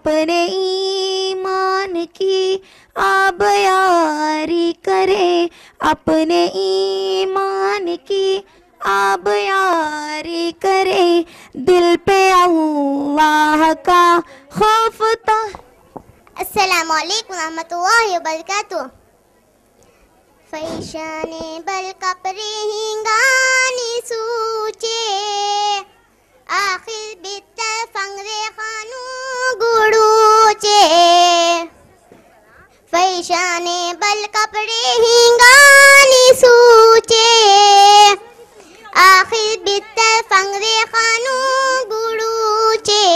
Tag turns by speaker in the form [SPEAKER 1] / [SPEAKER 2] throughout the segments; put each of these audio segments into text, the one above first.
[SPEAKER 1] اپنے ایمان کی آبیاری کرے، اپنے ایمان کی آبیاری کرے، دل پہ اللہ کا خوف تو۔
[SPEAKER 2] السلام علیکم ورحمۃ اللہ وبرکاتہ۔ فیشانے بل کپرے ہنگانی سوچے، آخر بیتر فنگرے خانو گڑوچے، فیشانے بل کپرے ہنگانی سوچے، آخر بیتر فنگرے خانو گڑوچے،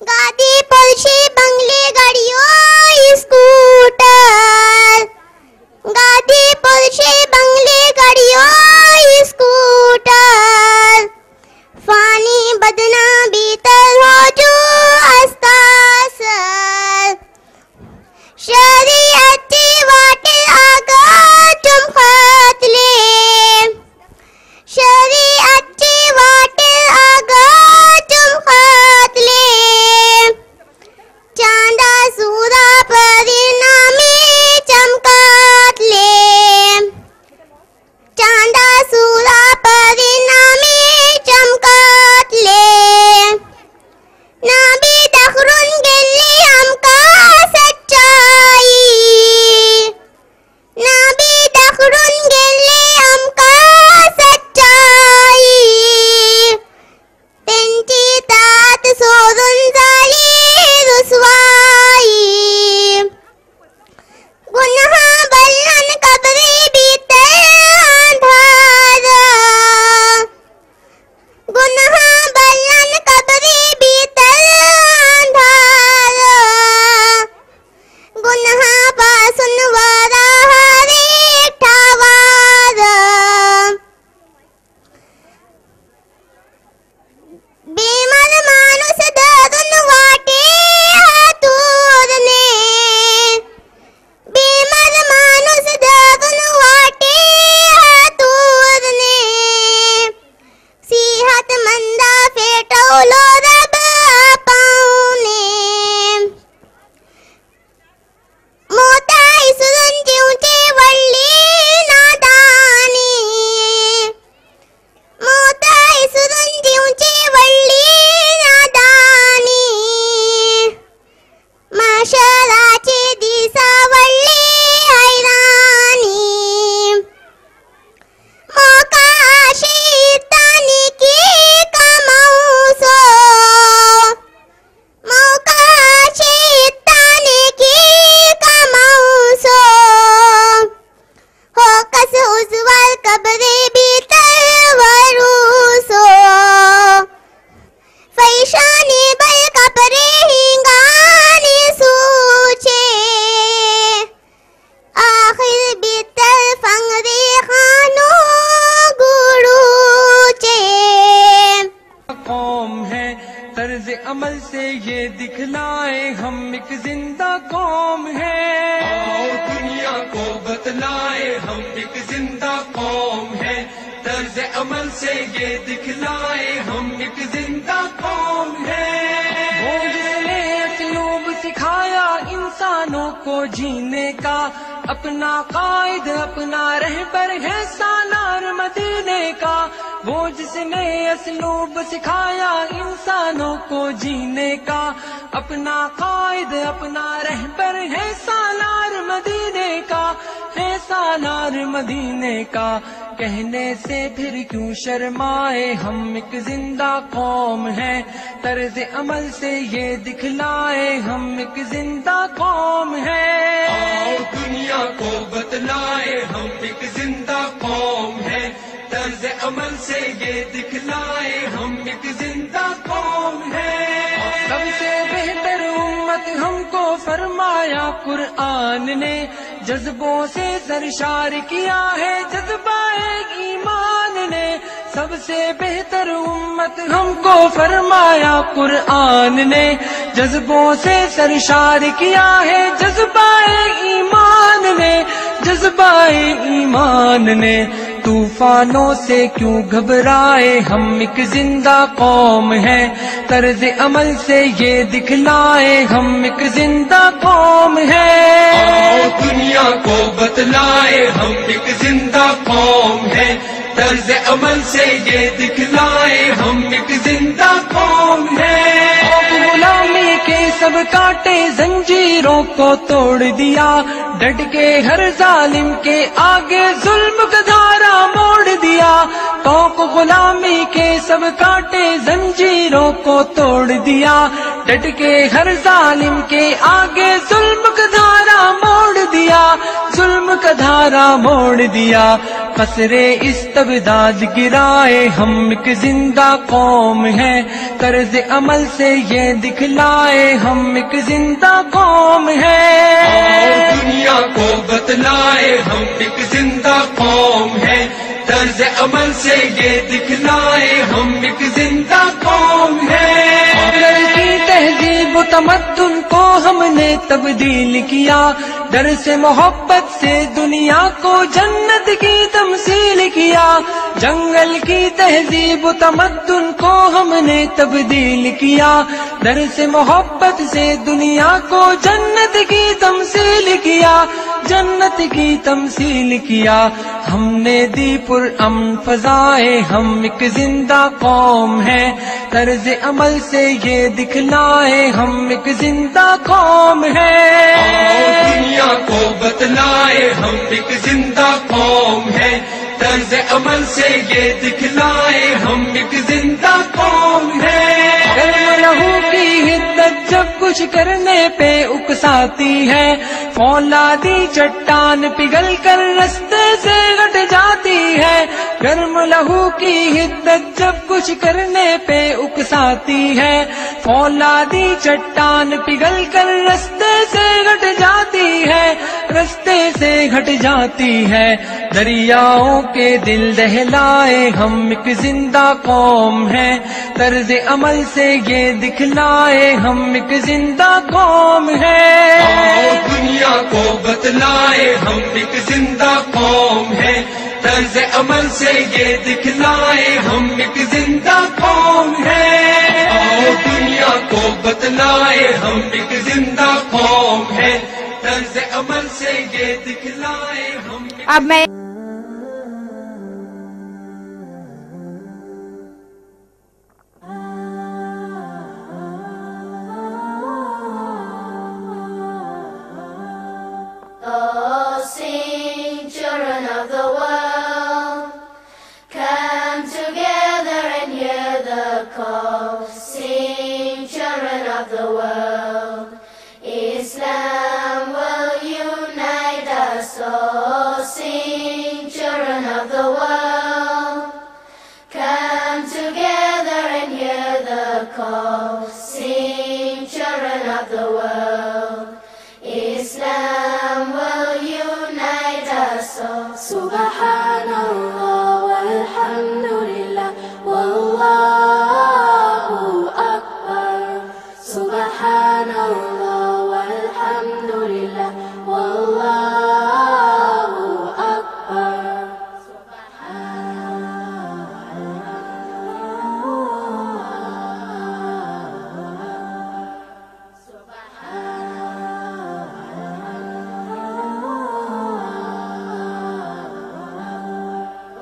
[SPEAKER 2] گاڑی پرشے بنگلے گاڑیوں اسکوٹر، گاڑی پرشے بنگلے گاڑیوں اسکوٹر، فانی بدنا بیتر ہو جو استاثر، شریعتی واٹر آگا تم خط لے، شریعتی واٹر آگا تم خط لے، چاندہ سورا پرینا میں چمکات لے، چاندہ سورا پرینا میں چمکات لے، نبی دخرن گلی ہم کا سچائی، نبی دخرن گلی ہم کا سچائی، تنتی تات سورن زالی رسوائی، گناہ بلن قبری بیتر اندھارا، گناہ بلن قبری بیتر اندھارا، گناہ پاسن وارا ہری ٹھاوارا، بیمار مانوس دارن واٹے ہاتھورنے، بیمار مانوس دارن واٹے ہاتھورنے، صحت مندہ فیٹولو رب پاؤنے، موتا اسرن جیونچے ولی نادانی، موتا اسرن جیونچے ولی نادانی، معاشراچے دیسا ولی حیرانی، موقع شیطانی کی کموسو، موقع شیطانی کی کموسو، ہو کس عزوار قبرے بیتر وروسو، فیشانی بل کپرے ہنگانی سوچے، آخر بیتر فنگرے خانو گڑوچے۔
[SPEAKER 3] قوم ہے طرز عمل سے یہ دکھلائے ہم ایک زندہ قوم ہے، اور دنیا کو بتلائے ہم ایک زندہ قوم ہے، طرز عمل سے یہ دکھلائے ہم ایک زندہ قوم ہے، وہ جس نے اسلوب سکھایا انسانوں کو جینے کا، اپنا قائد اپنا رہبر ہے سالار مدینے کا، وہ جس نے اسلوب سکھایا انسانوں کو جینے کا، اپنا قائد اپنا رہبر ہے سالار مدینے کا، ہے سالار مدینے کا، کہنے سے پھر کیوں شرمائے ہم ایک زندہ قوم ہے، طرز عمل سے یہ دکھلائے ہم ایک زندہ قوم ہے، اور دنیا کو بتلائے ہم ایک زندہ قوم ہے، طرز عمل سے یہ دکھلائے ہم ایک زندہ قوم ہے، سب سے بہتر امت ہم کو فرمایا قرآن نے، جذبوں سے سرشار کیا ہے جذبہ ایمان نے، سب سے بہتر امت ہم کو فرمایا قرآن نے، جذبوں سے سرشار کیا ہے جذبہ ایمان نے، جذبہ ایمان نے، طوفانوں سے کیوں گھبرائے، ہم ایک زندہ قوم ہیں، طرز عمل سے یہ دکھلائے ہم ایک زندہ قوم ہیں۔ آؤ دنیا کو بتلائے ہم ایک زندہ قوم ہیں، طرز عمل سے یہ دکھلائے ہم ایک زندہ قوم ہیں۔ غلامی کے سب کاٹے زنجیروں کو توڑ دیا، ڈٹ کے ہر ظالم کے آگے ظلم کا دھارا موڑ دیا۔ توق غلامی کے سب کاٹے زنجیروں کو توڑ دیا، ڈٹ کے ہر ظالم کے آگے ظلم کا دھارا موڑ دیا، ظلم کا دھارا موڑ دیا۔ قصرے استبداد گرائے ہم ایک زندہ قوم ہیں، طرز عمل سے یہ دکھلائے ہم ایک زندہ قوم ہیں۔ اور دنیا کو بتلائے ہم ایک زندہ قوم ہیں، طرز عمل سے یہ دکھلائے ہم ایک زندہ قوم ہیں۔ کی تہذیب و تمدن کو ہم نے تبدیل کیا، ڈر سے محبت سے دنیا کو جنت کی تمثیل کیا۔ جنگل کی تہذیب و تمدن کو ہم نے تبدیل کیا، ڈر سے محبت سے دنیا کو جنت کی تمثیل کیا، جنت کی تمثیل کیا۔ ہم نے دی پر امن فضائے ہم ایک زندہ قوم ہیں، طرز عمل سے یہ دکھلائے ہم ایک زندہ قوم ہیں۔ دنیا کو بتلائے ہم ایک زندہ قوم ہیں، طرز عمل سے یہ دکھلائے ہم ایک زندہ قوم ہیں۔ لہو کی حدت جب کچھ کرنے پہ اکساتی ہے، فولادی چٹان پگھل کر رستے سے ہٹ جاتی ہے۔ گرم لہو کی حدت جب کچھ کرنے پہ اکساتی ہے، فولادی چٹان پگھل کر رستے سے ہٹ جاتی ہے، رستے سے ہٹ جاتی ہے۔ دریاؤں کے دل دہلائے ہم ایک زندہ قوم ہیں، طرز عمل سے یہ دکھلائے ہم ایک زندہ قوم ہیں۔ دنیا کو بتلائے ہم ایک زندہ قوم ہیں، طرز عمل سے یہ دکھلائے ہم ایک زندہ قوم ہیں۔ دنیا کو بتلائے ہم ایک زندہ قوم ہیں، طرز عمل سے یہ دکھلائے ہم۔
[SPEAKER 1] اب میں
[SPEAKER 2] Sing, children of the world, come together and hear the call. Sing, children of the world, Islam will unite us all. Sing, children of the world, come together and hear the call. Sing, children of the world, Islam will unite us all. Subhanallah walhamdulillah wallahu akbar. Subhanallah walhamdulillah wallahu akbar.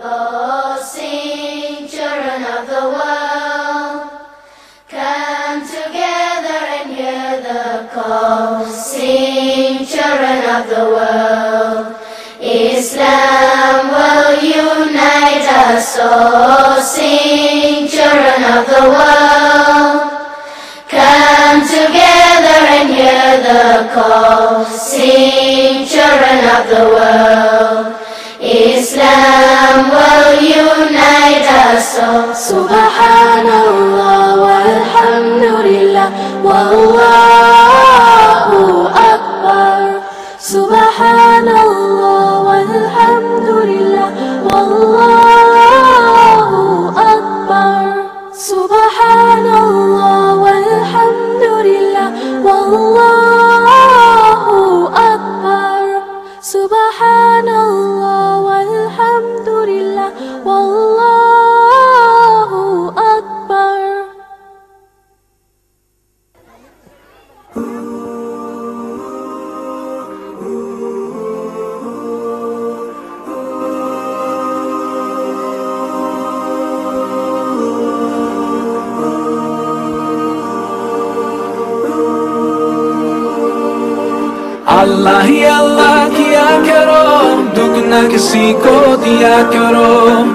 [SPEAKER 2] Oh, sing, children of the world, come together and hear the call. Sing, children of the world, Islam will unite us all. Sing, children of the world, come together and hear the call. Sing, children of the world, Islam will unite us all. Subhanallah walhamdulillah wallahu akbar. Subhanallah walhamdulillah wallahu akbar. Subhanallah walhamdulillah wallahu akbar. Subhanallah walhamdulillah
[SPEAKER 3] اللہ ہی اللہ کیا کرو، دکھ نہ کسی کو دیا کرو،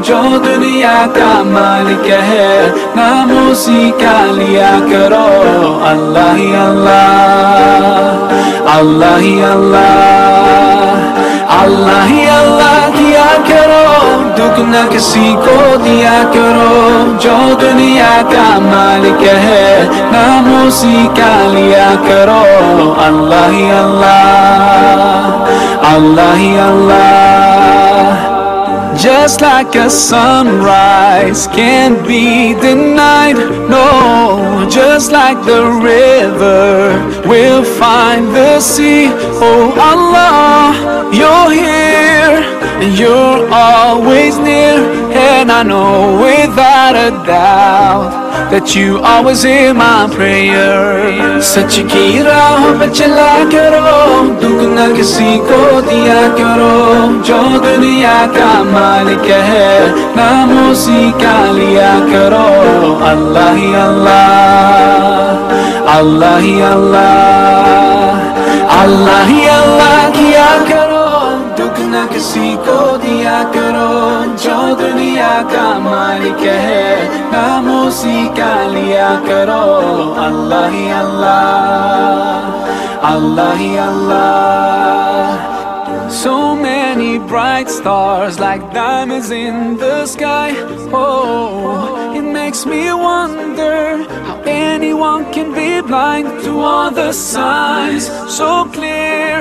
[SPEAKER 3] جو دنیا کا مالک ہے نام اسی کا لیا کرو. اللہ ہی اللہ، اللہ ہی اللہ، اللہ ہی اللہ کیا کرو، دکھ نہ کسی کو دیا کرو، جو دنیا کا مالک ہے نام اسی کا لیا کرو. اللہ ہی اللہ، اللہ ہی اللہ. Just like a sunrise can't be denied, no. Just like the river will find the sea. Oh Allah, you're here and you're always near, and I know without a doubt that you always hear my prayer. سچ کی راہ پہ چلا کرو، دکھ نہ کسی کو دیا کرو، جو دنیا کا مالک ہے نام اسی کا لیا کرو. اللہ ہی اللہ، اللہ ہی اللہ، اللہ ہی اللہ کیا کرو، دکھ نہ کسی کو دیا کرو، جو دنیا کا مالک ہے نام اسی کا لیا کرو. اللہ ہی اللہ، اللہ ہی اللہ. So many bright stars like diamonds in the sky. Oh, it makes me wonder how anyone can be blind to all the signs so clear.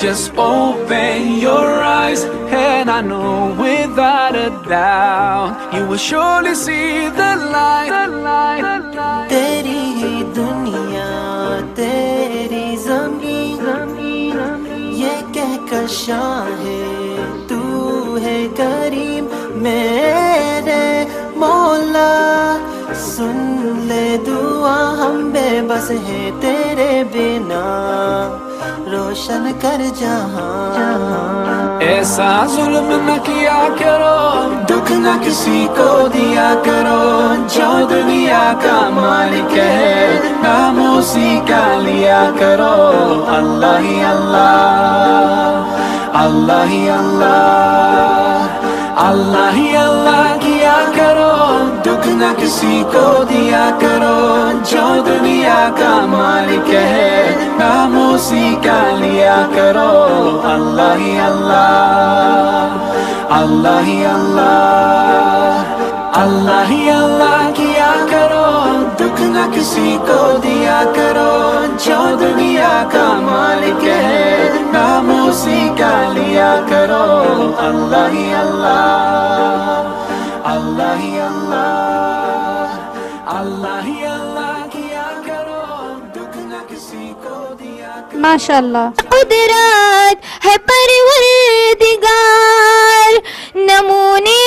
[SPEAKER 3] Just open your eyes and I know without a doubt you will surely see the light, the light, the light.
[SPEAKER 4] تیری ہی دنیا تیری زمین یہ کہہ کر شاہ تو ہے کریم میرے مولا. سن لے دعا ہم بے بس ہیں تیرے بنا، روشن کر جہاں.
[SPEAKER 3] ایسا ظلم نہ کیا کرو، دکھ نہ کسی کو دیا کرو، جو دنیا کا مالک ہے نام اسی کا لیا کرو. اللہ ہی اللہ، اللہ ہی اللہ، اللہ ہی اللہ کیا کرو، دکھ نہ کسی کو دیا کرو، جو دنیا کا مالک ہے نام اسی کا لیا کرو. اللہ ہی اللہ، اللہ ہی اللہ، اللہ ہی اللہ کیا کرو، دکھ نہ کسی کو دیا کرو، جو دنیا کا مالک ہے نام اسی کا لیا کرو. اللہ ہی اللہ، اللہ ہی اللہ، اللہ ہی اللہ کیا کرو، دکھ نہ کسی کو دیا کرو.
[SPEAKER 1] ماشاءاللہ.
[SPEAKER 2] قدرت ہے پروردگار، نمونے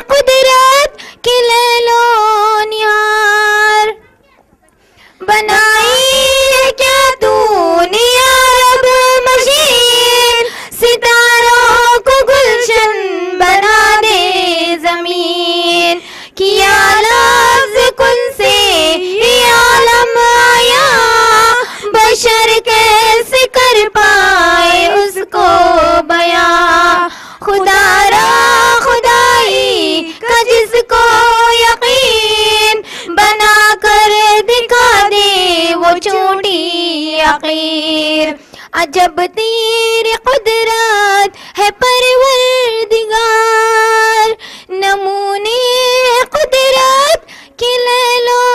[SPEAKER 2] قدرت کے لیلو نہار. بنائی ہے کیا تو نے یا رب مشین، ستاروں کو گلشن بنا دے زمین. کیا لفظ کن سے یہ عالم آیا، بشر کیسے کر پائے اس کو بیان. خدا را خدائی کا جس کو یقین، بنا کر دکھا دے وہ چونٹی عقیر. عجب تیری قدرت ہے پروردگار، نمونے قدرت کے لیلو